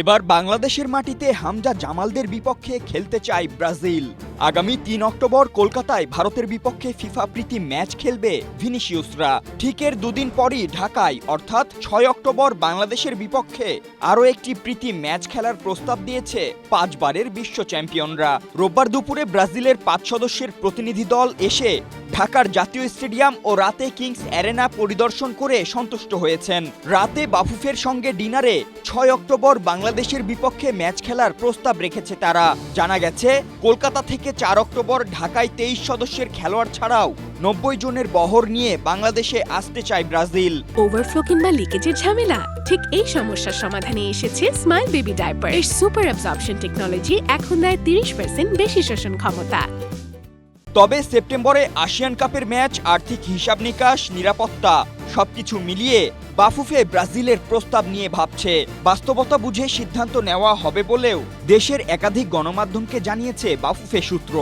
এবার বাংলাদেশের মাটিতে হামজা জামালদের বিপক্ষে খেলতে চায় ব্রাজিল। আগামী ৩ অক্টোবর কলকাতায় ভারতের বিপক্ষে ফিফা প্রীতি ম্যাচ খেলবে ভিনিসিয়াসরা। ঠিক এর দুদিন পরই ঢাকায় অর্থাৎ ৬ অক্টোবর বাংলাদেশের বিপক্ষে আরও একটি প্রীতি ম্যাচ খেলার প্রস্তাব দিয়েছে ৫ বারের বিশ্ব চ্যাম্পিয়নরা। রোববার দুপুরে ব্রাজিলের ৫ সদস্যের প্রতিনিধি দল এসে ঢাকার জাতীয় স্টেডিয়াম ও রাতে কিংস অ্যারেনা পরিদর্শন করে সন্তুষ্ট হয়েছেন। রাতে বাফুফের সঙ্গে ডিনারে ৬ অক্টোবর বাংলাদেশের বিপক্ষে ম্যাচ খেলার প্রস্তাব রেখেছে তারা। জানা গেছে কলকাতা থেকে ৪ অক্টোবর ঢাকায় ২৩ সদস্যের খেলোয়াড় ছাড়াও ৯০ জনের বহর নিয়ে বাংলাদেশে আসতে চায় ব্রাজিল। ওভারফ্লো কিংবা লিকেজের ঝামেলা? ঠিক এই সমস্যার সমাধানে এসেছে স্মাইল বেবি ডায়াপার। এর সুপার অ্যাবজর্পশন টেকনোলজি এখন দেয় ৩০% বেশি শোষণ ক্ষমতা। তবে সেপ্টেম্বরে আসিয়ান কাপের ম্যাচ, আর্থিক হিসাব নিকাশ, নিরাপত্তা সবকিছু মিলিয়ে বাফুফে ব্রাজিলের প্রস্তাব নিয়ে ভাবছে। বাস্তবতা বুঝে সিদ্ধান্ত নেওয়া হবে বলেও দেশের একাধিক গণমাধ্যমকে জানিয়েছে বাফুফে সূত্র।